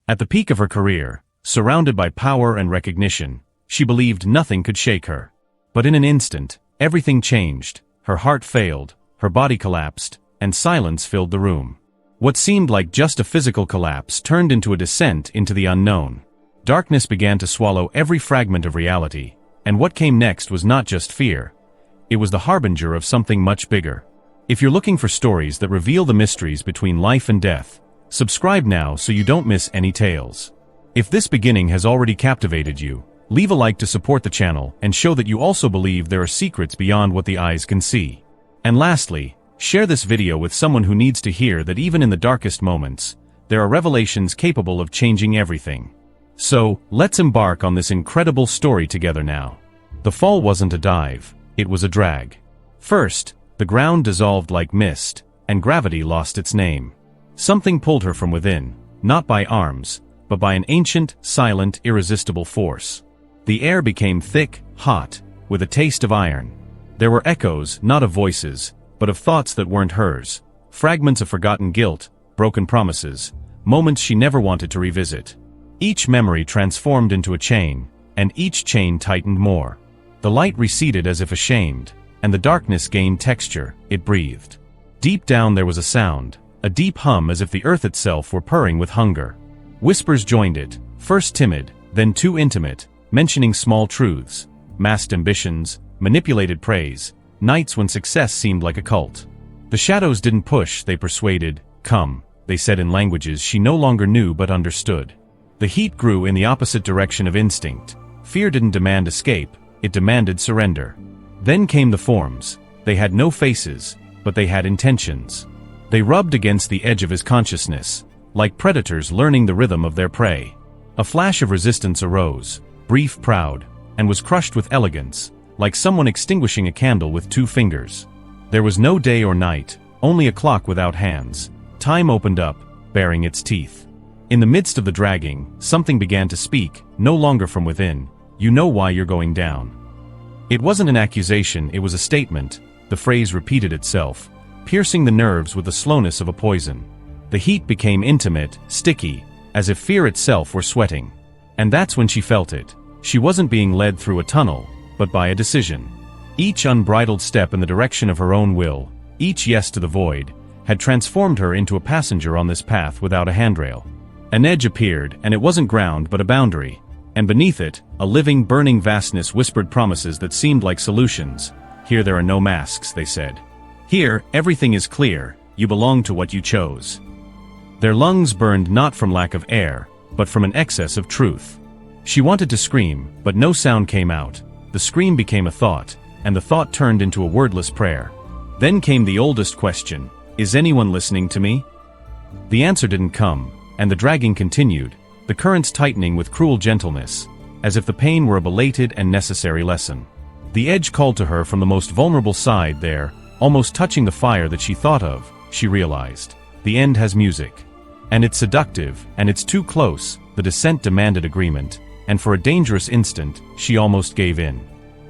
At the peak of her career, surrounded by power and recognition, she believed nothing could shake her. But in an instant, everything changed. Her heart failed, her body collapsed, and silence filled the room. What seemed like just a physical collapse turned into a descent into the unknown. Darkness began to swallow every fragment of reality, and what came next was not just fear. It was the harbinger of something much bigger. If you're looking for stories that reveal the mysteries between life and death, subscribe now so you don't miss any tales. If this beginning has already captivated you, leave a like to support the channel and show that you also believe there are secrets beyond what the eyes can see. And lastly, share this video with someone who needs to hear that even in the darkest moments, there are revelations capable of changing everything. So, let's embark on this incredible story together now. The fall wasn't a dive, it was a drag. First, the ground dissolved like mist, and gravity lost its name. Something pulled her from within, not by arms, but by an ancient, silent, irresistible force. The air became thick, hot, with a taste of iron. There were echoes, not of voices, but of thoughts that weren't hers, fragments of forgotten guilt, broken promises, moments she never wanted to revisit. Each memory transformed into a chain, and each chain tightened more. The light receded as if ashamed, and the darkness gained texture. It breathed. Deep down there was a sound, a deep hum as if the earth itself were purring with hunger. Whispers joined it, first timid, then too intimate, mentioning small truths, masked ambitions, manipulated praise, nights when success seemed like a cult. The shadows didn't push, they persuaded. Come, they said in languages she no longer knew but understood. The heat grew in the opposite direction of instinct. Fear didn't demand escape, it demanded surrender. Then came the forms. They had no faces, but they had intentions. They rubbed against the edge of his consciousness, like predators learning the rhythm of their prey. A flash of resistance arose, brief, proud, and was crushed with elegance, like someone extinguishing a candle with two fingers. There was no day or night, only a clock without hands. Time opened up, baring its teeth. In the midst of the dragging, something began to speak, no longer from within. You know why you're going down. It wasn't an accusation, it was a statement. The phrase repeated itself, piercing the nerves with the slowness of a poison. The heat became intimate, sticky, as if fear itself were sweating. And that's when she felt it. She wasn't being led through a tunnel, but by a decision. Each unbridled step in the direction of her own will, each yes to the void, had transformed her into a passenger on this path without a handrail. An edge appeared, and it wasn't ground but a boundary. And beneath it, a living, burning vastness whispered promises that seemed like solutions. Here there are no masks, they said. Here, everything is clear, you belong to what you chose. Their lungs burned not from lack of air, but from an excess of truth. She wanted to scream, but no sound came out. The scream became a thought, and the thought turned into a wordless prayer. Then came the oldest question, is anyone listening to me? The answer didn't come, and the dragging continued, the currents tightening with cruel gentleness, as if the pain were a belated and necessary lesson. The edge called to her from the most vulnerable side there, almost touching the fire that she thought of. She realized, the end has music. And it's seductive, and it's too close. The descent demanded agreement, and for a dangerous instant, she almost gave in.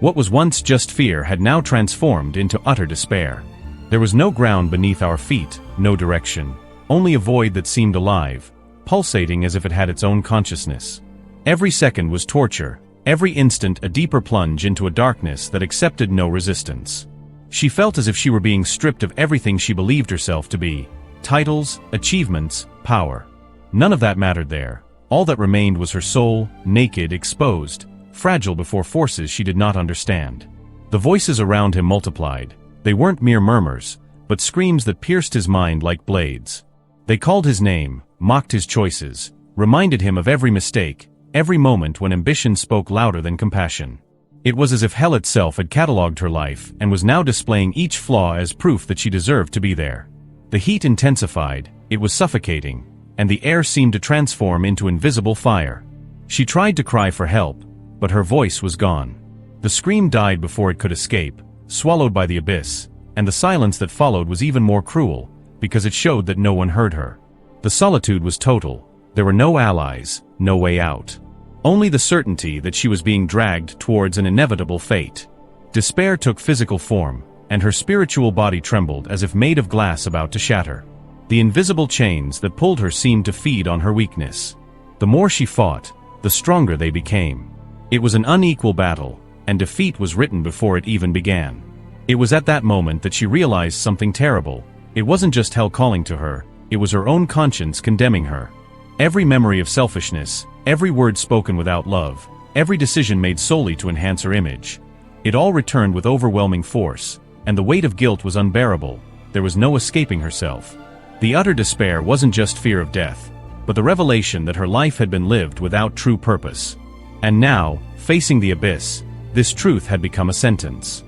What was once just fear had now transformed into utter despair. There was no ground beneath our feet, no direction, only a void that seemed alive, pulsating as if it had its own consciousness. Every second was torture, every instant a deeper plunge into a darkness that accepted no resistance. She felt as if she were being stripped of everything she believed herself to be. Titles, achievements, power. None of that mattered there. All that remained was her soul, naked, exposed, fragile before forces she did not understand. The voices around him multiplied. They weren't mere murmurs, but screams that pierced his mind like blades. They called his name, mocked his choices, reminded him of every mistake, every moment when ambition spoke louder than compassion. It was as if hell itself had catalogued her life and was now displaying each flaw as proof that she deserved to be there. The heat intensified, it was suffocating, and the air seemed to transform into invisible fire. She tried to cry for help, but her voice was gone. The scream died before it could escape, swallowed by the abyss, and the silence that followed was even more cruel, because it showed that no one heard her. The solitude was total. There were no allies, no way out. Only the certainty that she was being dragged towards an inevitable fate. Despair took physical form, and her spiritual body trembled as if made of glass about to shatter. The invisible chains that pulled her seemed to feed on her weakness. The more she fought, the stronger they became. It was an unequal battle, and defeat was written before it even began. It was at that moment that she realized something terrible. It wasn't just hell calling to her, it was her own conscience condemning her. Every memory of selfishness, every word spoken without love, every decision made solely to enhance her image. It all returned with overwhelming force, and the weight of guilt was unbearable. There was no escaping herself. The utter despair wasn't just fear of death, but the revelation that her life had been lived without true purpose. And now, facing the abyss, this truth had become a sentence.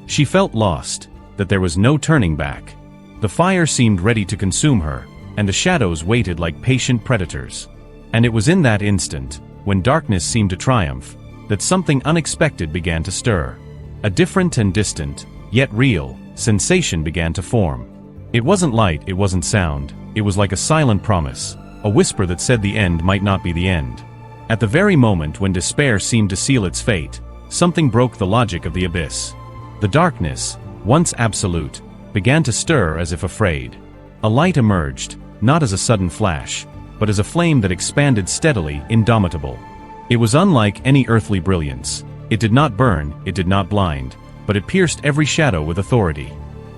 She felt lost, that there was no turning back. The fire seemed ready to consume her, and the shadows waited like patient predators. And it was in that instant, when darkness seemed to triumph, that something unexpected began to stir. A different and distant, yet real, sensation began to form. It wasn't light, it wasn't sound, it was like a silent promise, a whisper that said the end might not be the end. At the very moment when despair seemed to seal its fate, something broke the logic of the abyss. The darkness, once absolute, began to stir as if afraid. A light emerged, not as a sudden flash, but as a flame that expanded steadily, indomitable. It was unlike any earthly brilliance. It did not burn, it did not blind, but it pierced every shadow with authority.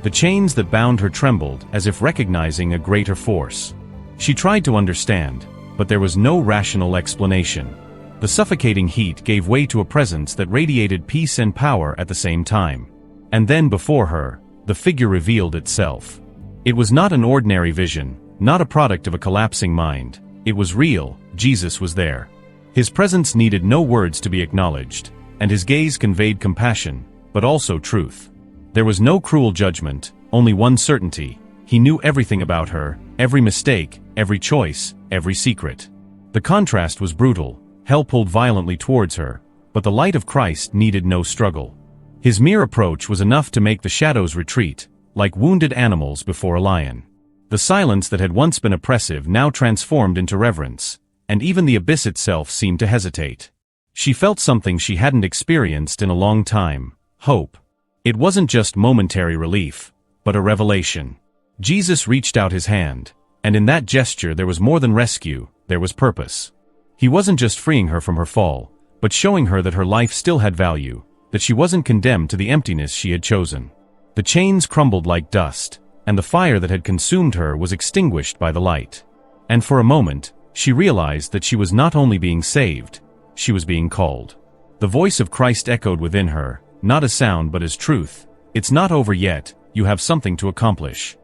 The chains that bound her trembled as if recognizing a greater force. She tried to understand, but there was no rational explanation. The suffocating heat gave way to a presence that radiated peace and power at the same time. And then before her, the figure revealed itself. It was not an ordinary vision, not a product of a collapsing mind. It was real. Jesus was there. His presence needed no words to be acknowledged, and his gaze conveyed compassion, but also truth. There was no cruel judgment, only one certainty. He knew everything about her, every mistake, every choice, every secret. The contrast was brutal. Hell pulled violently towards her, but the light of Christ needed no struggle. His mere approach was enough to make the shadows retreat, like wounded animals before a lion. The silence that had once been oppressive now transformed into reverence, and even the abyss itself seemed to hesitate. She felt something she hadn't experienced in a long time: hope. It wasn't just momentary relief, but a revelation. Jesus reached out his hand, and in that gesture there was more than rescue, there was purpose. He wasn't just freeing her from her fall, but showing her that her life still had value, that she wasn't condemned to the emptiness she had chosen. The chains crumbled like dust, and the fire that had consumed her was extinguished by the light. And for a moment, she realized that she was not only being saved, she was being called. The voice of Christ echoed within her, not as sound but as truth. It's not over yet, you have something to accomplish.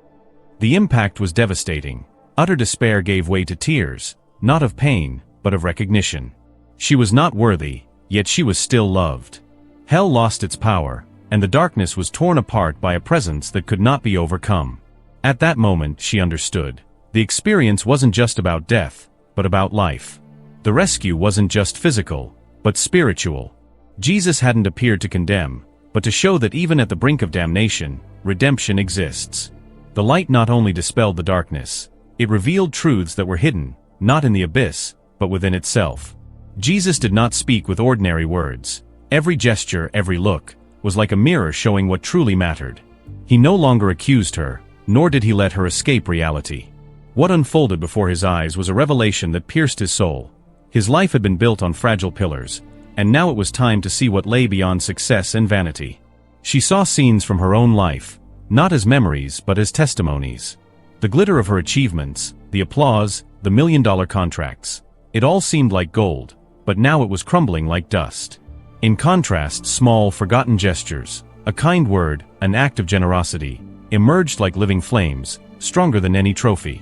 The impact was devastating. Utter despair gave way to tears, not of pain, but of recognition. She was not worthy, yet she was still loved. Hell lost its power, and the darkness was torn apart by a presence that could not be overcome. At that moment she understood. The experience wasn't just about death, but about life. The rescue wasn't just physical, but spiritual. Jesus hadn't appeared to condemn, but to show that even at the brink of damnation, redemption exists. The light not only dispelled the darkness, it revealed truths that were hidden, not in the abyss, but within itself. Jesus did not speak with ordinary words. Every gesture, every look, was like a mirror showing what truly mattered. He no longer accused her, nor did he let her escape reality. What unfolded before his eyes was a revelation that pierced his soul. His life had been built on fragile pillars, and now it was time to see what lay beyond success and vanity. She saw scenes from her own life, not as memories but as testimonies. The glitter of her achievements, the applause, the million-dollar contracts. It all seemed like gold, but now it was crumbling like dust. In contrast, small, forgotten gestures, a kind word, an act of generosity, emerged like living flames, stronger than any trophy.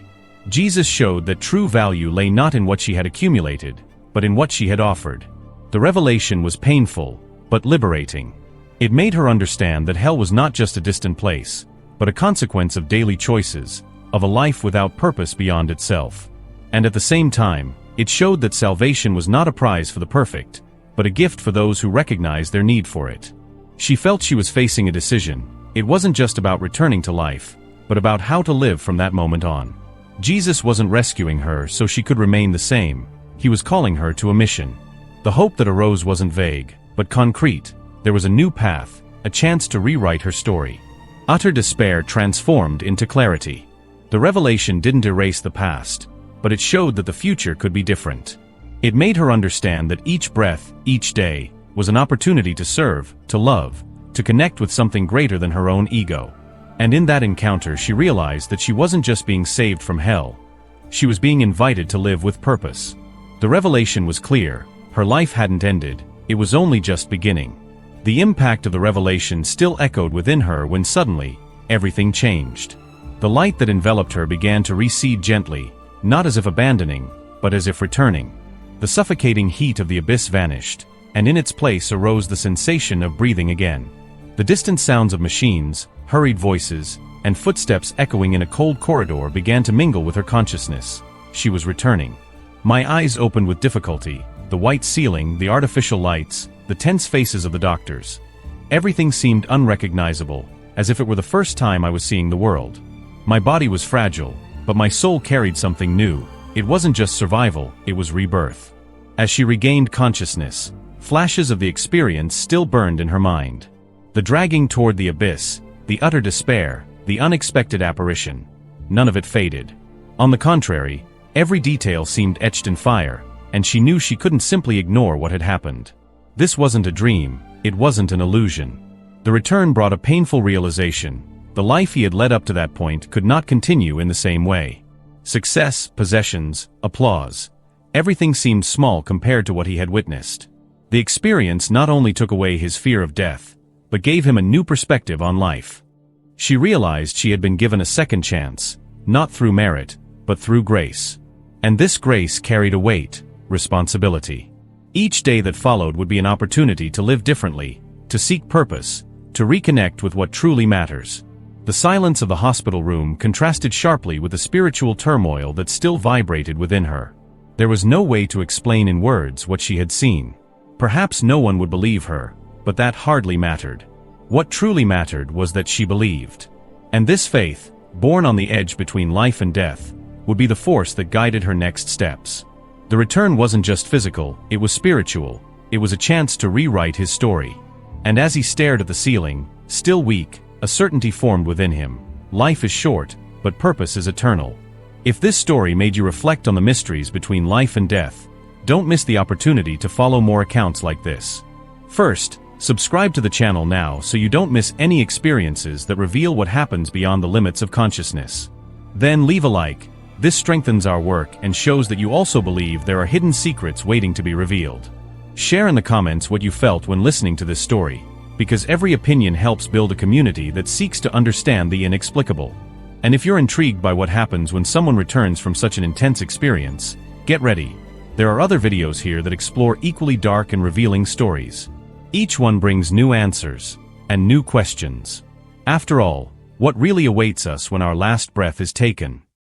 Jesus showed that true value lay not in what she had accumulated, but in what she had offered. The revelation was painful, but liberating. It made her understand that hell was not just a distant place, but a consequence of daily choices, of a life without purpose beyond itself. And at the same time, it showed that salvation was not a prize for the perfect, but a gift for those who recognize their need for it. She felt she was facing a decision. It wasn't just about returning to life, but about how to live from that moment on. Jesus wasn't rescuing her so she could remain the same. He was calling her to a mission. The hope that arose wasn't vague, but concrete. There was a new path, a chance to rewrite her story. Utter despair transformed into clarity. The revelation didn't erase the past, but it showed that the future could be different. It made her understand that each breath, each day, was an opportunity to serve, to love, to connect with something greater than her own ego. And in that encounter she realized that she wasn't just being saved from hell. She was being invited to live with purpose. The revelation was clear. Her life hadn't ended, it was only just beginning. The impact of the revelation still echoed within her when suddenly, everything changed. The light that enveloped her began to recede gently, not as if abandoning, but as if returning. The suffocating heat of the abyss vanished, and in its place arose the sensation of breathing again. The distant sounds of machines, hurried voices, and footsteps echoing in a cold corridor began to mingle with her consciousness. She was returning. My eyes opened with difficulty. The white ceiling, the artificial lights, the tense faces of the doctors. Everything seemed unrecognizable, as if it were the first time I was seeing the world. My body was fragile, but my soul carried something new. It wasn't just survival, it was rebirth. As she regained consciousness, flashes of the experience still burned in her mind. The dragging toward the abyss, the utter despair, the unexpected apparition. None of it faded. On the contrary, every detail seemed etched in fire, and she knew she couldn't simply ignore what had happened. This wasn't a dream, it wasn't an illusion. The return brought a painful realization. The life he had led up to that point could not continue in the same way. Success, possessions, applause. Everything seemed small compared to what he had witnessed. The experience not only took away his fear of death, but gave him a new perspective on life. She realized she had been given a second chance, not through merit, but through grace. And this grace carried a weight, responsibility. Each day that followed would be an opportunity to live differently, to seek purpose, to reconnect with what truly matters. The silence of the hospital room contrasted sharply with the spiritual turmoil that still vibrated within her. There was no way to explain in words what she had seen. Perhaps no one would believe her, but that hardly mattered. What truly mattered was that she believed. And this faith, born on the edge between life and death, would be the force that guided her next steps. The return wasn't just physical, it was spiritual. It was a chance to rewrite his story. And as he stared at the ceiling, still weak, a certainty formed within him. Life is short, but purpose is eternal. If this story made you reflect on the mysteries between life and death, don't miss the opportunity to follow more accounts like this. First, subscribe to the channel now so you don't miss any experiences that reveal what happens beyond the limits of consciousness. Then leave a like. This strengthens our work and shows that you also believe there are hidden secrets waiting to be revealed. Share in the comments what you felt when listening to this story, because every opinion helps build a community that seeks to understand the inexplicable. And if you're intrigued by what happens when someone returns from such an intense experience, get ready. There are other videos here that explore equally dark and revealing stories. Each one brings new answers and new questions. After all, what really awaits us when our last breath is taken?